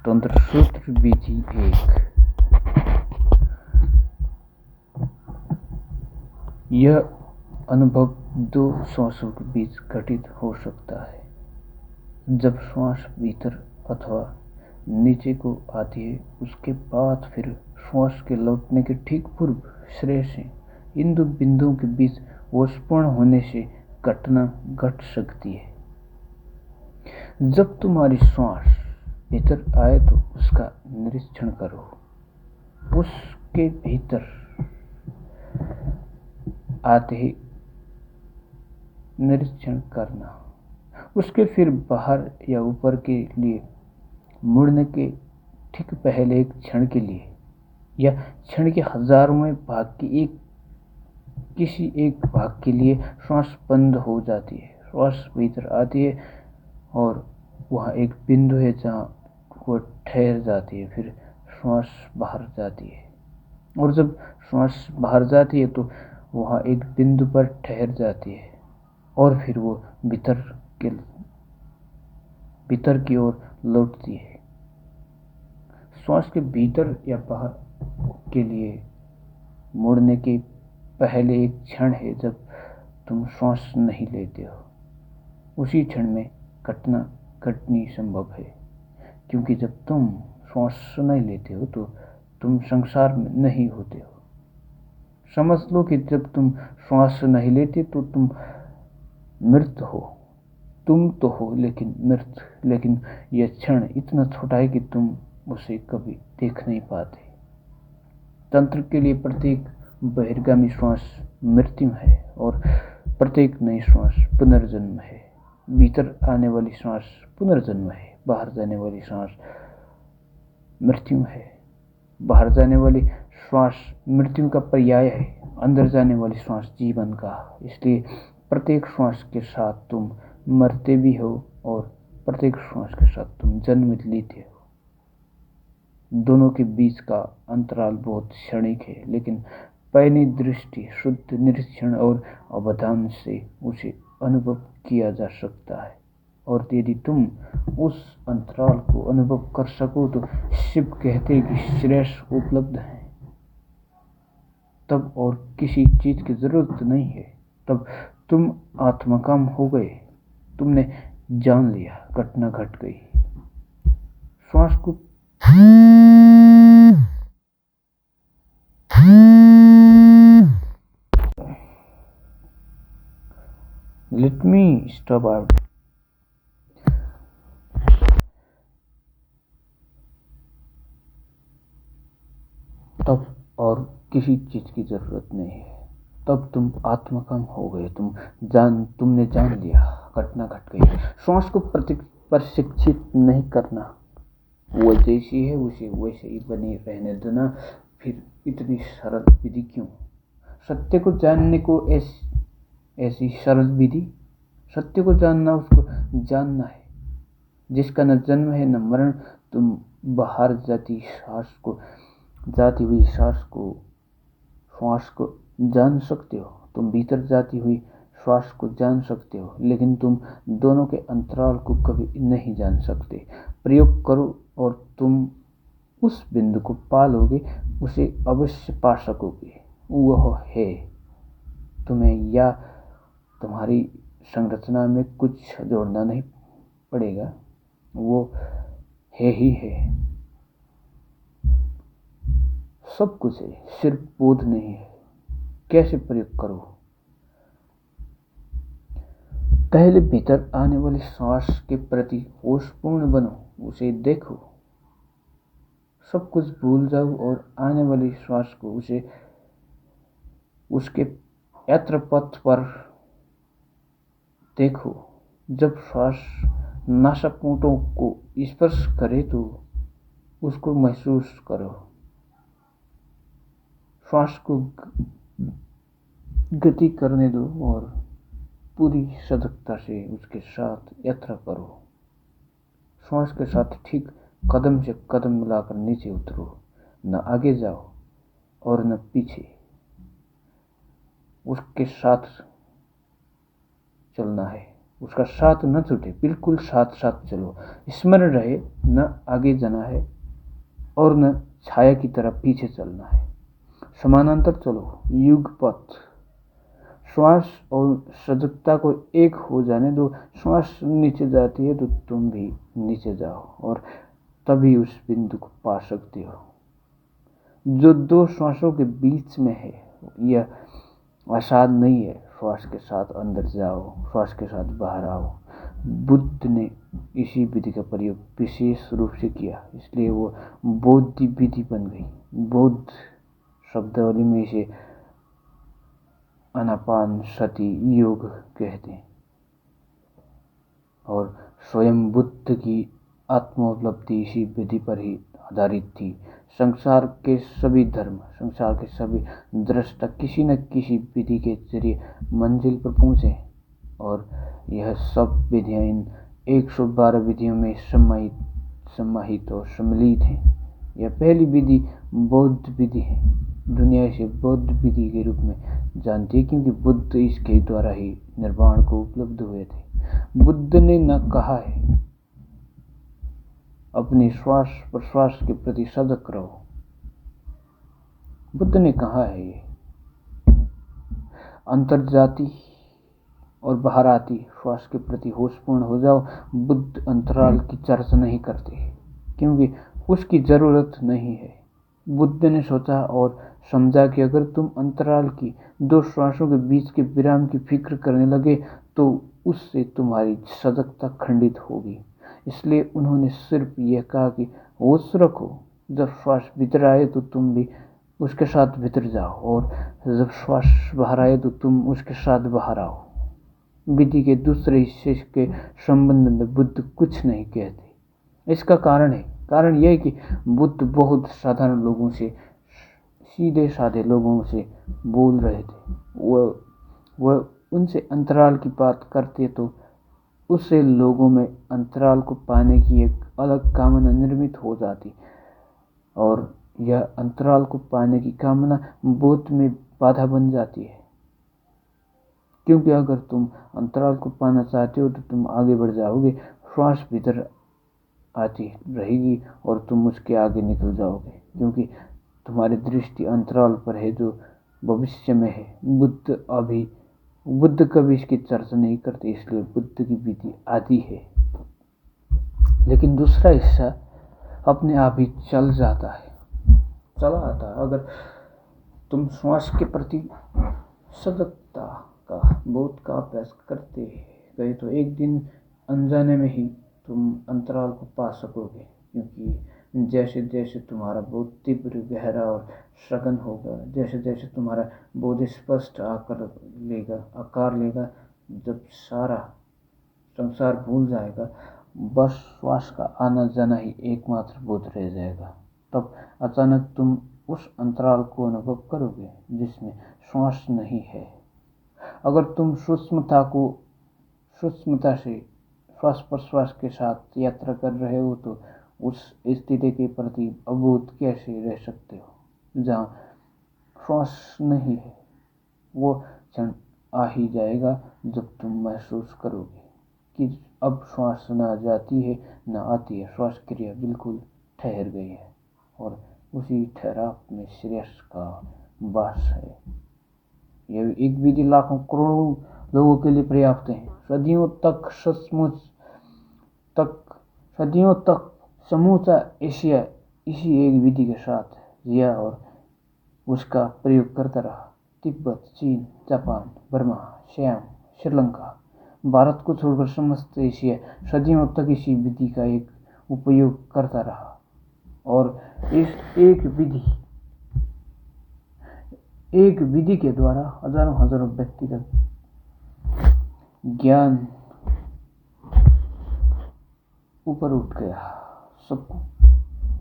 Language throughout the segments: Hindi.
तंत्र सूत्र विधि 1। यह अनुभव दो श्वासों के बीच घटित हो सकता है। जब श्वास भीतर अथवा नीचे को आती है, उसके बाद फिर श्वास के लौटने के ठीक पूर्व शरीर से इन दो बिंदुओं के बीच वशपूर्ण होने से घटना घट सकती है। जब तुम्हारी श्वास भीतर आए तो उसका निरीक्षण करो। उसके भीतर आते ही निरीक्षण करना। उसके फिर बाहर या ऊपर के लिए मुड़ने के ठीक पहले एक क्षण के लिए या क्षण के हजारों भाग की किसी एक भाग के लिए श्वास बंद हो जाती है। श्वास भीतर आती है और वहाँ एक बिंदु है जहाँ वो ठहर जाती है, फिर श्वास बाहर जाती है। और जब श्वास बाहर जाती है तो वहाँ एक बिंदु पर ठहर जाती है और फिर वो भीतर की ओर लौटती है। श्वास के भीतर या बाहर के लिए मुड़ने के पहले एक क्षण है जब तुम श्वास नहीं लेते हो। उसी क्षण में घटना घटनी संभव है, क्योंकि जब तुम श्वास नहीं लेते हो तो तुम संसार में नहीं होते हो। समझ लो कि जब तुम श्वास नहीं लेते तो तुम मृत हो। तुम तो हो लेकिन मृत। लेकिन यह क्षण इतना छोटा है कि तुम उसे कभी देख नहीं पाते। तंत्र के लिए प्रत्येक बहिर्गामी श्वास मृत्यु है और प्रत्येक नई श्वास पुनर्जन्म है। भीतर आने वाली श्वास पुनर्जन्म है, बाहर जाने वाली श्वास मृत्यु है। बाहर जाने वाली श्वास मृत्यु का पर्याय है, अंदर जाने वाली श्वास जीवन का। इसलिए प्रत्येक श्वास के साथ तुम मरते भी हो और प्रत्येक श्वास के साथ तुम जन्म लेते हो। दोनों के बीच का अंतराल बहुत क्षणिक है, लेकिन पहली दृष्टि, शुद्ध निरीक्षण और अवधान से उसे अनुभव किया जा सकता है। और यदि तुम उस अंतराल को अनुभव कर सको तो शिव कहते हैं कि श्रेष्ठ उपलब्ध है। तब और किसी चीज की जरूरत नहीं है। तब तुम आत्मकाम हो गए। तुमने जान लिया, घटना घट गई। श्वास को लेट मी स्टॉप आउट। तब और किसी चीज की जरूरत नहीं है। तब तुम आत्मकाम हो गए। तुमने जान लिया, घटना घट गई। श्वास को प्रशिक्षित नहीं करना। वो जैसी है उसे वैसे ही बनी रहने देना। फिर इतनी सरल विधि क्यों? सत्य को जानने को ऐसी सरल विधि? सत्य को जानना उसको जानना है जिसका न जन्म है न मरण। तुम बाहर जाती हुई श्वास को जान सकते हो। तुम भीतर जाती हुई श्वास को जान सकते हो, लेकिन तुम दोनों के अंतराल को कभी नहीं जान सकते। प्रयोग करो और तुम उस बिंदु को पा लोगे, उसे अवश्य पा सकोगे। वह है तुम्हें या तुम्हारी संरचना में कुछ जोड़ना नहीं पड़ेगा। वो है ही है, सब कुछ है, सिर्फ बोध नहीं है। कैसे प्रयोग करो? पहले भीतर आने वाली श्वास के प्रति होशपूर्ण बनो, उसे देखो। सब कुछ भूल जाओ और आने वाली श्वास को उसके यात्रापथ पर देखो। जब श्वास नासापुटों को स्पर्श करे तो उसको महसूस करो। श्वास को गति करने दो और पूरी सजगता से उसके साथ यात्रा करो। श्वास के साथ ठीक कदम से कदम मिलाकर नीचे उतरो। न आगे जाओ और न पीछे, उसके साथ चलना है। उसका साथ न छूटे, बिल्कुल साथ साथ चलो। स्मरण रहे, न आगे जाना है और न छाया की तरफ पीछे चलना है। समानांतर चलो, युगपथ। श्वास और सजगता को एक हो जाने दो। श्वास नीचे जाती है तो तुम भी नीचे जाओ और तभी उस बिंदु को पा सकते हो जो दो श्वासों के बीच में है। यह आसान नहीं है। श्वास के साथ अंदर जाओ, श्वास के साथ बाहर आओ। बुद्ध ने इसी विधि का प्रयोग विशेष रूप से किया, इसलिए वो बौद्ध विधि बन गई। बौद्ध शब्दावली में इसे आनापान सति योग कहते हैं और स्वयं बुद्ध की आत्मोपलब्धि इसी विधि पर ही आधारित थी। संसार के सभी धर्म, संसार के सभी दृष्टा किसी न किसी विधि के जरिए मंजिल पर पहुंचे और यह सब विधियां इन 112 विधियों में समाहित और सम्मिलित हैं। यह पहली विधि बौद्ध विधि है। दुनिया इसे बौद्ध विधि के रूप में जानती है क्योंकि बुद्ध इसके द्वारा ही निर्वाण को उपलब्ध हुए थे। बुद्ध ने न कहा है अपने श्वास प्रश्वास के प्रति सजग रहो। बुद्ध ने कहा है ये अंतर्जाती और बाहर आती श्वास के प्रति होशपूर्ण हो जाओ। बुद्ध अंतराल की चर्चा नहीं करते क्योंकि उसकी जरूरत नहीं है। बुद्ध ने सोचा और समझा कि अगर तुम अंतराल की दो श्वासों के बीच के विराम की फिक्र करने लगे तो उससे तुम्हारी सजगता खंडित होगी। इसलिए उन्होंने सिर्फ यह कहा कि होश रखो, जब श्वास भीतर आए तो तुम भी उसके साथ भीतर जाओ और जब श्वास बाहर आए तो तुम उसके साथ बाहर आओ। विधि के दूसरे हिस्से के संबंध में बुद्ध कुछ नहीं कहते। इसका कारण यह है कि बुद्ध बहुत साधारण लोगों से, सीधे साधे लोगों से बोल रहे थे। वह उनसे अंतराल की बात करते तो उससे लोगों में अंतराल को पाने की एक अलग कामना निर्मित हो जाती और यह अंतराल को पाने की कामना बौद्ध में बाधा बन जाती है। क्योंकि अगर तुम अंतराल को पाना चाहते हो तो तुम आगे बढ़ जाओगे, श्वास भीतर आती रहेगी और तुम उसके आगे निकल जाओगे क्योंकि तुम्हारी दृष्टि अंतराल पर है जो भविष्य में है। बुद्ध कभी इसकी चर्चा नहीं करते, इसलिए बुद्ध की विधि आदि है, लेकिन दूसरा हिस्सा अपने आप ही चला आता है। अगर तुम श्वास के प्रति सजगता का बोध का अभ्यास करते गए तो एक दिन अनजाने में ही तुम अंतराल को पा सकोगे क्योंकि जैसे जैसे तुम्हारा बोध तीव्र, गहरा और सघन होगा, जैसे जैसे तुम्हारा बोध स्पष्ट आकार लेगा, जब सारा संसार भूल जाएगा, बस श्वास का आना जाना ही एकमात्र बोध रह जाएगा। तब अचानक तुम उस अंतराल को अनुभव करोगे जिसमें श्वास नहीं है। अगर तुम सूक्ष्मता से श्वास प्रश्वास के साथ यात्रा कर रहे हो तो उस स्थिति के प्रति अबोध कैसे रह सकते हो जहाँ श्वास नहीं है। वो क्षण आ ही जाएगा जब तुम महसूस करोगे कि अब श्वास न जाती है न आती है, श्वास क्रिया बिल्कुल ठहर गई है और उसी ठहराव में श्रेयस का वास है। यह एक विधि लाखों करोड़ों लोगों के लिए पर्याप्त है। सदियों तक समूचा एशिया इसी एक विधि के साथ जिया और उसका प्रयोग करता रहा। तिब्बत, चीन, जापान, बर्मा, श्याम, श्रीलंका, भारत को छोड़कर समस्त एशिया सदियों तक इसी विधि का एक उपयोग करता रहा और इस एक विधि के द्वारा हजारों व्यक्तिगत ज्ञान ऊपर उठ गया। सबको,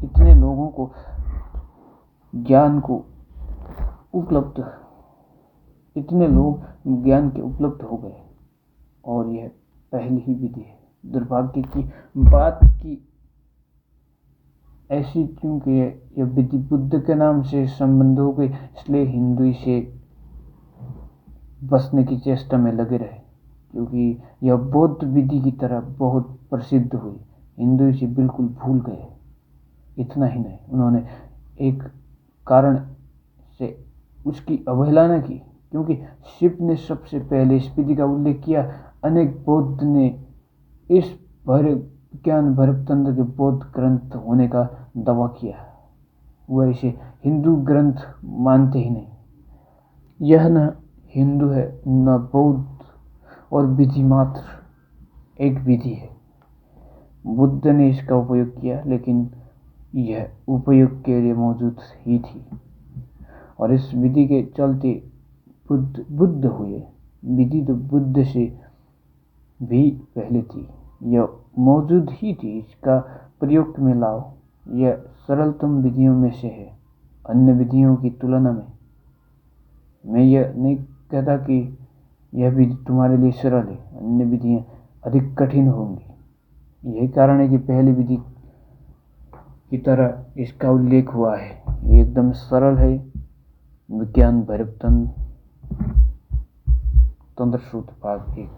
इतने लोगों को ज्ञान को उपलब्ध, इतने लोग ज्ञान के उपलब्ध हो गए और यह पहली ही विधि है। दुर्भाग्य की बात की ऐसी क्योंकि यह विधि बुद्ध के नाम से संबंध हो गई, इसलिए हिंदू इसे बसने की चेष्टा में लगे रहे क्योंकि यह बौद्ध विधि की तरह बहुत प्रसिद्ध हुई। हिंदू इसे बिल्कुल भूल गए। इतना ही नहीं, उन्होंने एक कारण से उसकी अवहेलना न की, क्योंकि शिव ने सबसे पहले इस विधि का उल्लेख किया। अनेक बौद्ध ने इस ज्ञान भैरव तंत्र के बौद्ध ग्रंथ होने का दावा किया। वह इसे हिंदू ग्रंथ मानते ही नहीं। यह न हिंदू है न बौद्ध, और विधि मात्र एक विधि है। बुद्ध ने इसका उपयोग किया, लेकिन यह उपयोग के लिए मौजूद ही थी, और इस विधि के चलते बुद्ध हुए। विधि तो बुद्ध से भी पहले थी, यह मौजूद ही थी। इसका प्रयोग में लाओ। यह सरलतम विधियों में से है अन्य विधियों की तुलना में। मैं यह नहीं कहता कि यह विधि तुम्हारे लिए सरल है, अन्य विधियां अधिक कठिन होंगी। यही कारण है कि पहली विधि की तरह इसका उल्लेख हुआ है। ये एकदम सरल है। विज्ञान भैरव तंत्र सूत्र भाग 1।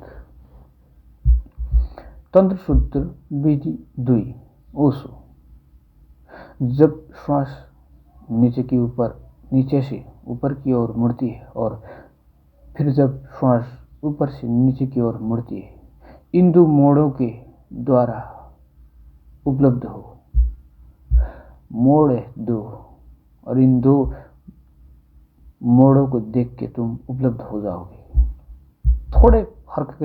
तंत्र सूत्र विधि 2। ओशो। जब श्वास नीचे से ऊपर की ओर मुड़ती है, और फिर जब श्वास ऊपर से नीचे की ओर मुड़ती है, इन दो मोड़ों के द्वारा उपलब्ध हो। मोड़ है दो, और इन दो मोड़ों को देख के तुम उपलब्ध हो जाओगे। थोड़े फर्क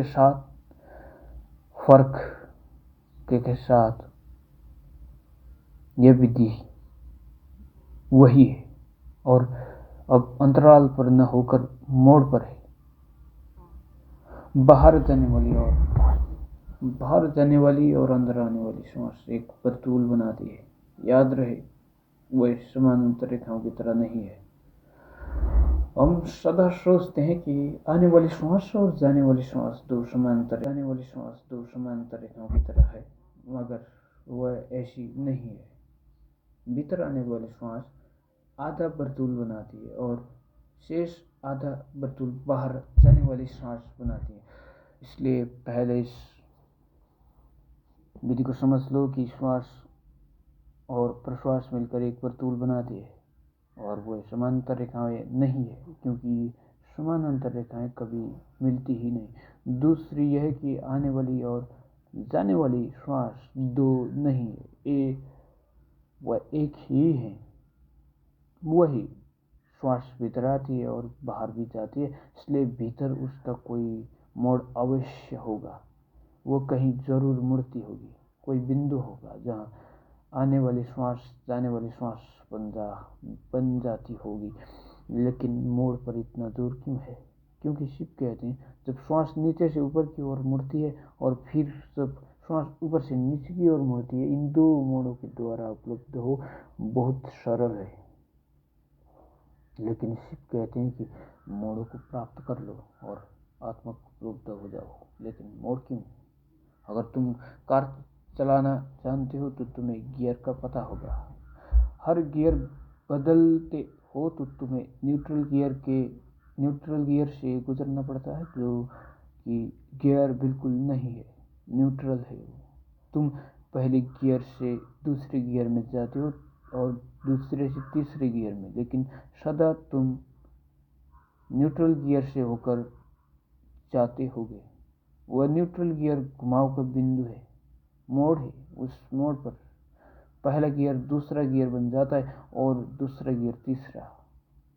के साथ यह विधि वही है, और अब अंतराल पर न होकर मोड़ पर है। बाहर जाने वाली और अंदर आने वाली श्वास एक वर्तुल बनाती है। याद रहे, वह समानांतर रेखाओं की तरह नहीं है। हम सदा सोचते हैं कि आने वाली श्वास और जाने वाली श्वास दो समानांतर रेखाओं की तरह है, मगर वह ऐसी नहीं है। भीतर आने वाली श्वास आधा वर्तुल बनाती है, और शेष आधा वर्तुल बाहर जाने वाली श्वास बनाती है। इसलिए पहले इस विधि को समझ लो कि श्वास और प्रश्वास मिलकर एक वर्तुल बनाती है, और वह समानांतर रेखाएं नहीं है, क्योंकि समानांतर रेखाएं कभी मिलती ही नहीं। दूसरी यह कि आने वाली और जाने वाली श्वास दो नहीं है, वह एक ही है। वही श्वास भीतर आती है और बाहर भी जाती है, इसलिए भीतर उसका कोई मोड़ अवश्य होगा। वो कहीं जरूर मुड़ती होगी। कोई बिंदु होगा जहाँ आने वाली श्वास जाने वाली श्वास बन जाती होगी। लेकिन मोड़ पर इतना दूर क्यों है? क्योंकि शिव कहते हैं, जब श्वास नीचे से ऊपर की ओर मुड़ती है, और फिर जब श्वास ऊपर से नीचे की ओर मुड़ती है, इन दो मोड़ों के द्वारा उपलब्ध हो बहुत सरल है। लेकिन शिव कहते हैं कि मोड़ों को प्राप्त कर लो और आत्मा को उपलब्ध हो जाओ। लेकिन मोड़ क्यों? अगर तुम कार चलाना जानते हो तो तुम्हें गियर का पता होगा। हर गियर बदलते हो तो तुम्हें न्यूट्रल गियर से गुजरना पड़ता है, जो कि गियर बिल्कुल नहीं है, न्यूट्रल है। तुम पहले गियर से दूसरे गियर में जाते हो और दूसरे से तीसरे गियर में, लेकिन सदा तुम न्यूट्रल गियर से होकर जाते होगे। वह न्यूट्रल गियर घुमाव का बिंदु है, मोड़ है। उस मोड़ पर पहला गियर दूसरा गियर बन जाता है और दूसरा गियर तीसरा।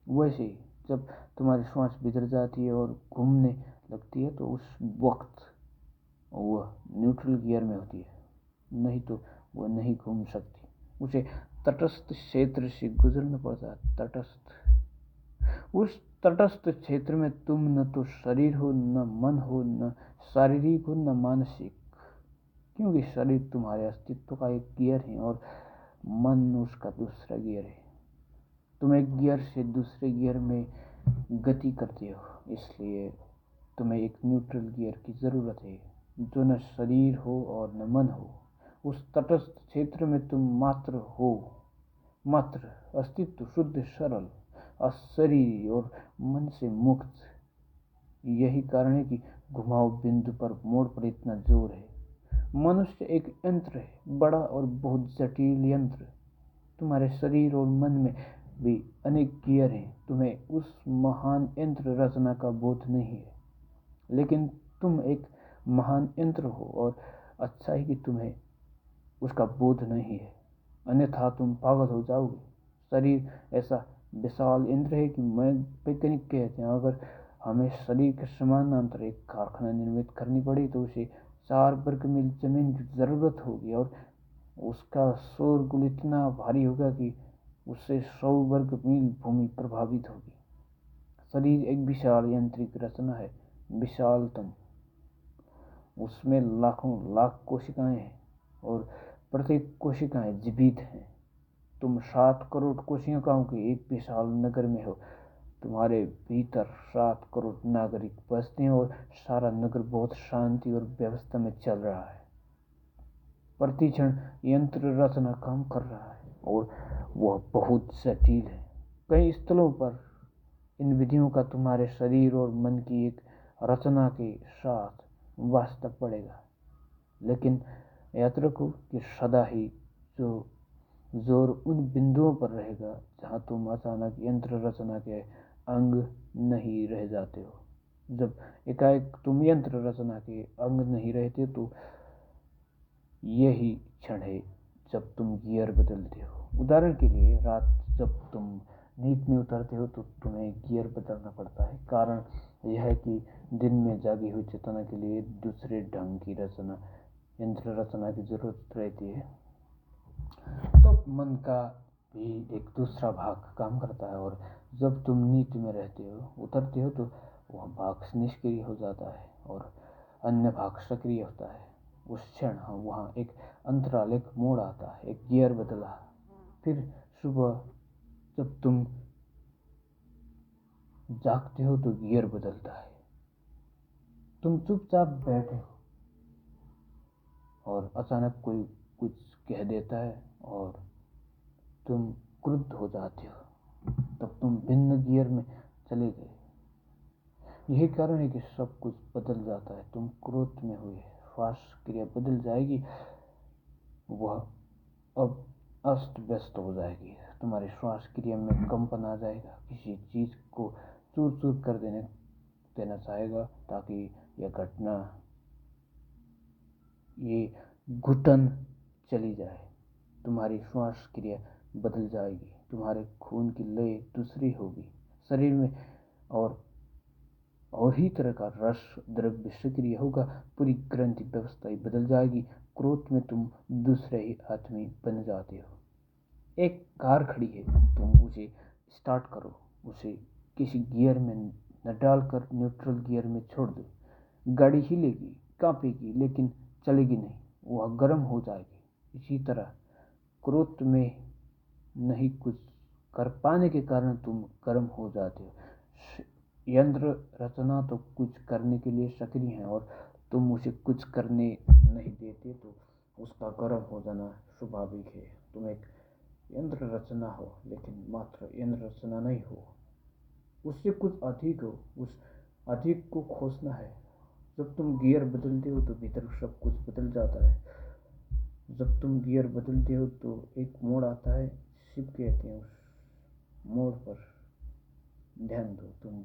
वैसे ही जब तुम्हारी श्वास भीतर जाती है और घूमने लगती है, तो उस वक्त वह न्यूट्रल गियर में होती है, नहीं तो वह नहीं घूम सकती। उसे तटस्थ क्षेत्र से गुजरना पड़ता है। उस तटस्थ क्षेत्र में तुम न तो शरीर हो, न मन हो, न शारीरिक हो, न मानसिक, क्योंकि शरीर तुम्हारे अस्तित्व का एक गियर है और मन उसका दूसरा गियर है। तुम एक गियर से दूसरे गियर में गति करते हो, इसलिए तुम्हें एक न्यूट्रल गियर की जरूरत है, जो न शरीर हो और न मन हो। उस तटस्थ क्षेत्र में तुम मात्र अस्तित्व, शुद्ध सरल, अशरीरी और मन से मुक्त। यही कारण है कि घुमाव बिंदु पर, मोड़ पर इतना जोर है। मनुष्य एक यंत्र है, बड़ा और बहुत जटिल यंत्र। तुम्हारे शरीर और मन में भी अनेक गियर हैं। तुम्हें उस महान यंत्र रचना का बोध नहीं है, लेकिन तुम एक महान यंत्र हो, और अच्छा है कि तुम्हें उसका बोध नहीं है, अन्यथा तुम पागल हो जाओगे। शरीर ऐसा विशाल यंत्र है कि वैज्ञानिक कहते हैं, अगर हमें शरीर के समानांतर एक कारखाना निर्मित करनी पड़ी तो उसे 4 वर्ग मील जमीन की जरूरत होगी, और उसका शोरगुल इतना भारी होगा कि उससे 100 वर्ग मील भूमि प्रभावित होगी। शरीर एक विशाल यांत्रिक रचना है, विशालतम। उसमें लाखों लाख कोशिकाएं हैं, और प्रत्येक कोशिकाएं जीवित हैं। तुम 7 करोड़ कोशिकाओं के एक विशाल नगर में हो। तुम्हारे भीतर 7 करोड़ नागरिक बसते हैं, और सारा नगर बहुत शांति और व्यवस्था में चल रहा है। प्रतिक्षण यंत्र रचना काम कर रहा है, और वह बहुत जटिल है। कई स्थलों पर इन विधियों का तुम्हारे शरीर और मन की एक रचना के साथ वास्ता पड़ेगा, लेकिन याद रखो कि सदा ही जो जोर उन बिंदुओं पर रहेगा जहां तुम अचानक यंत्र रचना के अंग नहीं रह जाते हो। जब एकाएक तुम यंत्र रचना के अंग नहीं रहते, तो यही क्षण है जब तुम गियर बदलते हो। उदाहरण के लिए, रात जब तुम नींद में उतरते हो तो तुम्हें गियर बदलना पड़ता है। कारण यह है कि दिन में जागी हुई चेतना के लिए दूसरे ढंग की रचना, यंत्र रचना की जरूरत रहती है। तो मन का भी एक दूसरा भाग काम करता है, और जब तुम नींद में रहते हो, उतरते हो, तो वह भाग निष्क्रिय हो जाता है और अन्य भाग सक्रिय होता है। उस क्षण वहाँ एक अंतराल, एक मोड़ आता है, एक गियर बदला। फिर सुबह जब तुम जागते हो तो गियर बदलता है। तुम चुपचाप बैठे हो और अचानक कोई कुछ कह देता है और तुम क्रुद्ध हो जाते हो। तब तुम भिन्न गियर में चले गए। यही कारण है कि सब कुछ बदल जाता है। तुम क्रोध में हुए, श्वास क्रिया बदल जाएगी, वह अब अस्त व्यस्त हो जाएगी। तुम्हारी श्वास क्रिया में कंपन आ जाएगा, किसी चीज को चूर चूर कर देना चाहेगा ताकि यह घटना, ये घुटन चली जाए। तुम्हारी श्वास क्रिया बदल जाएगी, तुम्हारे खून की लय दूसरी होगी, शरीर में और ही तरह का रस द्रव्य सक्रिय होगा, पूरी ग्रंथि व्यवस्था ही बदल जाएगी। क्रोध में तुम दूसरे ही आदमी बन जाते हो। एक कार खड़ी है, तुम उसे स्टार्ट करो, उसे किसी गियर में न डालकर न्यूट्रल गियर में छोड़ दो। गाड़ी हिलेगी, कांपेगी, लेकिन चलेगी नहीं, वह गर्म हो जाएगी। इसी तरह क्रोध में नहीं कुछ कर पाने के कारण तुम गर्म हो जाते हो। यंत्र रचना तो कुछ करने के लिए सक्रिय है, और तुम उसे कुछ करने नहीं देते तो उसका गर्म हो जाना स्वाभाविक है। तुम एक यंत्र रचना हो, लेकिन मात्र यंत्र रचना नहीं हो, उससे कुछ अधिक हो। उस अधिक को खोजना है। जब तुम गियर बदलते हो तो भीतर सब कुछ बदल जाता है। जब तुम गियर बदलते हो तो एक मोड़ आता है, शिव कहते हैं। उस मोड़ पर ध्यान दो, तुम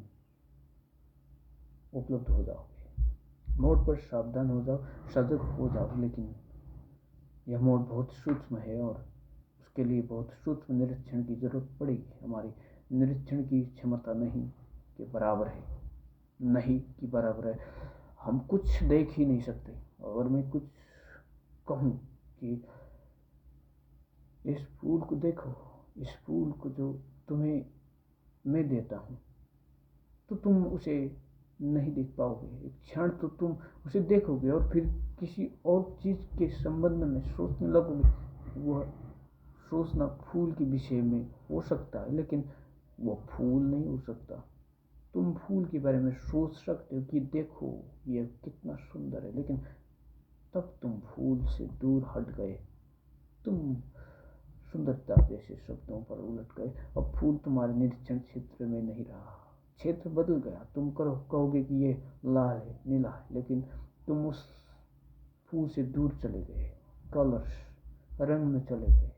उपलब्ध हो जाओगे। मोड़ पर सावधान हो जाओ, सजग हो जाओ। लेकिन यह मोड़ बहुत सूक्ष्म है, और उसके लिए बहुत सूक्ष्म निरीक्षण की जरूरत पड़ेगी। हमारी निरीक्षण की क्षमता नहीं के बराबर है, नहीं की बराबर है। हम कुछ देख ही नहीं सकते। अगर मैं कुछ कहूँ कि इस फूल को देखो, इस फूल को जो तुम्हें मैं देता हूँ, तो तुम उसे नहीं देख पाओगे। एक क्षण तो तुम उसे देखोगे और फिर किसी और चीज के संबंध में सोचने लगोगे। वह सोचना फूल के विषय में हो सकता है, लेकिन वह फूल नहीं हो सकता। तुम फूल के बारे में सोच सकते हो कि देखो यह कितना सुंदर है, लेकिन तब तुम फूल से दूर हट गए। तुम सुंदरता जैसे शब्दों पर उलट गए। अब फूल तुम्हारे निरीक्षण क्षेत्र में नहीं रहा। क्षेत्र बदल गया। तुम कहोगे कि ये लाल है, नीला है, लेकिन तुम उस फूल से दूर चले गए, कलर्स, रंग में चले गए।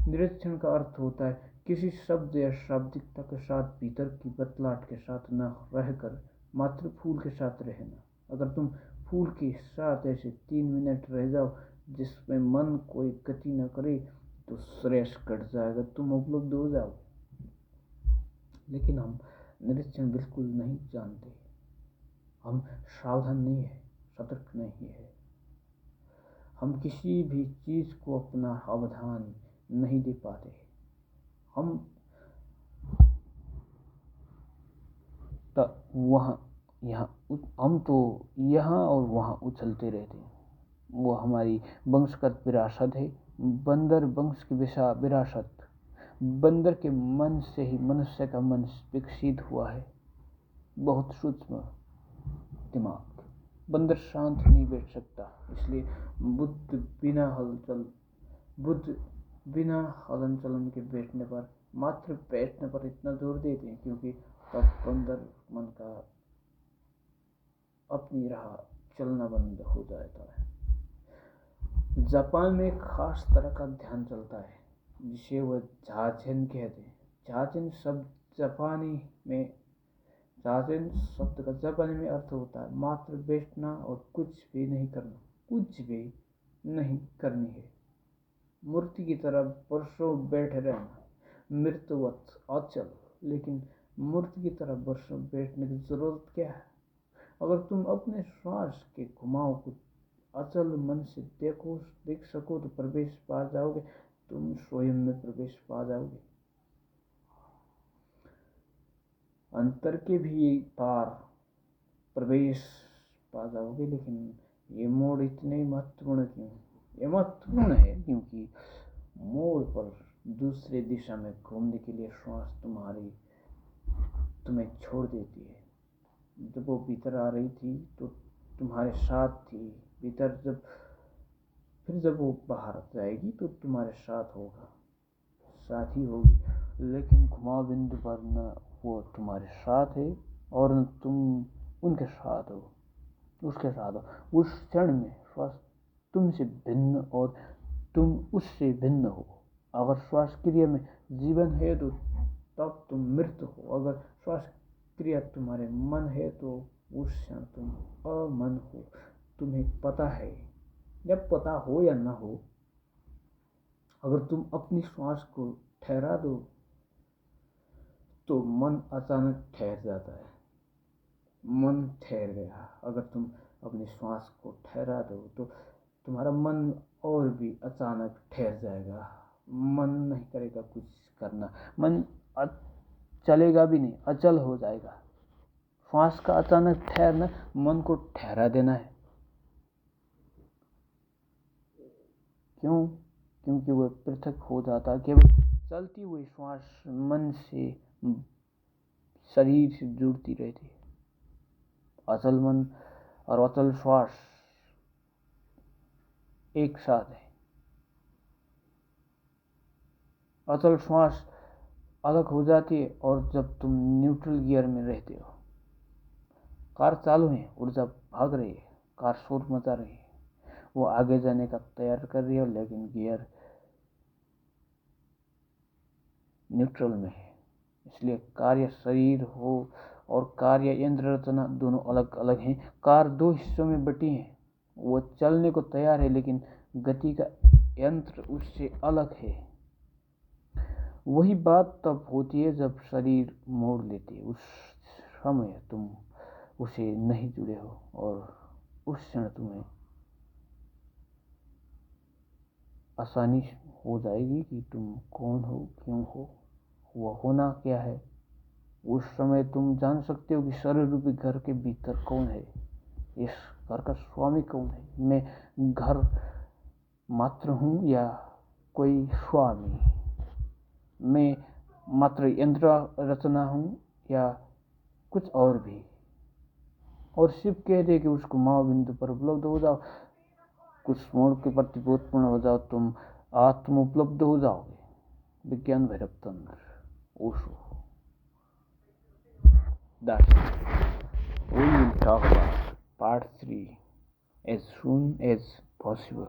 निरीक्षण का अर्थ होता है किसी शब्द या शाब्दिकता के साथ, भीतर की बतलाहट के साथ न रहकर मात्र फूल के साथ रहना। अगर तुम फूल के साथ ऐसे 3 मिनट रह जाओ जिसमें मन कोई गति न करे, तो श्रेष्ठ कट जाएगा, तुम उपलब्ध हो जाओ। लेकिन हम निरीक्षण बिल्कुल नहीं जानते, हम सावधान नहीं है, सतर्क नहीं है। हम किसी भी चीज को अपना अवधान नहीं दे पाते। हम तो वहाँ हम तो यहाँ और वहाँ उछलते रहते हैं। वो हमारी वंशगत विरासत है, बंदर वंश की विरासत। बंदर के मन से ही मनुष्य का मन विकसित हुआ है, बहुत सूक्ष्म दिमाग। बंदर शांत नहीं बैठ सकता, इसलिए बुद्ध बिना हलन चलन के बैठने पर, मात्र बैठने पर इतना जोर देते हैं क्योंकि तब बंदर मन का अपनी राह चलना बंद हो जाता है। जापान में एक खास तरह का ध्यान चलता है जिसे वह जाजेन कहते हैं। जाजेन शब्द का जापानी में अर्थ होता है मात्र बैठना और कुछ भी नहीं करना, कुछ भी नहीं करनी है। मूर्ति की तरह वर्षों बैठे रहना, मृत्युवत अचल। लेकिन मूर्ति की तरह वर्षों बैठने की जरूरत क्या है? अगर तुम अपने श्वास के घुमाव को अचल मन से देख सको तो प्रवेश पा जाओगे, तुम स्वयं में प्रवेश पा जाओगे। अंतर के भी पार प्रवेश पा जाओगे। लेकिन ये मोड़ इतने महत्वपूर्ण क्यों? ये महत्वपूर्ण है क्योंकि मोड़ पर दूसरे दिशा में घूमने के लिए श्वास तुम्हें छोड़ देती है। जब वो भीतर आ रही थी तो तुम्हारे साथ थी भीतर, जब वो बाहर जाएगी तो तुम्हारे साथ ही होगी। लेकिन घुमाव बिंदु पर न वो तुम्हारे साथ है और न तुम उसके साथ हो। उस क्षण में श्वास तुमसे भिन्न और तुम उससे भिन्न हो। अगर श्वास क्रिया में जीवन है तो तब तुम मृत हो। अगर श्वास क्रिया तुम्हारे मन है तो उस क्षण तुम अमन हो। तुम्हें पता है, जब पता हो या ना हो, अगर तुम अपनी श्वास को ठहरा दो तो मन अचानक ठहर जाता है। मन ठहर गया। अगर तुम अपनी श्वास को ठहरा दो तो तुम्हारा मन और भी अचानक ठहर जाएगा। मन नहीं करेगा कुछ करना, मन चलेगा भी नहीं, अचल हो जाएगा। श्वास का अचानक ठहरना मन को ठहरा देना है। क्यों? क्योंकि वह पृथक हो जाता है। केवल चलती हुई श्वास मन से, शरीर से जुड़ती रहती है। अचल मन और अचल श्वास एक साथ है। अचल श्वास अलग हो जाती है और जब तुम न्यूट्रल गियर में रहते हो, कार चालू है, ऊर्जा भाग रही है, कार शोर मचा रही है, वो आगे जाने का तैयार कर रही है, लेकिन गियर न्यूट्रल में है। इसलिए कार्य शरीर हो और कार्य यंत्र रचना दोनों अलग अलग हैं। कार 2 हिस्सों में बटी है, वो चलने को तैयार है लेकिन गति का यंत्र उससे अलग है। वही बात तब होती है जब शरीर मोड़ लेती है। उस समय तुम उसे नहीं जुड़े हो और उस क्षण तुम्हें आसानी हो जाएगी कि तुम कौन हो, क्यों हो, वह होना क्या है। उस समय तुम जान सकते हो कि सर्व रूपी घर के भीतर कौन है, इस घर का स्वामी कौन है। मैं घर मात्र हूँ या कोई स्वामी? मैं मात्र यंत्र रचना हूँ या कुछ और भी? और शिव कहते कि उस घुमाव बिंदु पर उपलब्ध हो जाओ, कुछ मोड़ के प्रति बोधपूर्ण हो जाओ, तुम आत्म उपलब्ध हो जाओगे। विज्ञान भैरव तंत्र, Osho. That's we will talk about part 3 as soon as possible.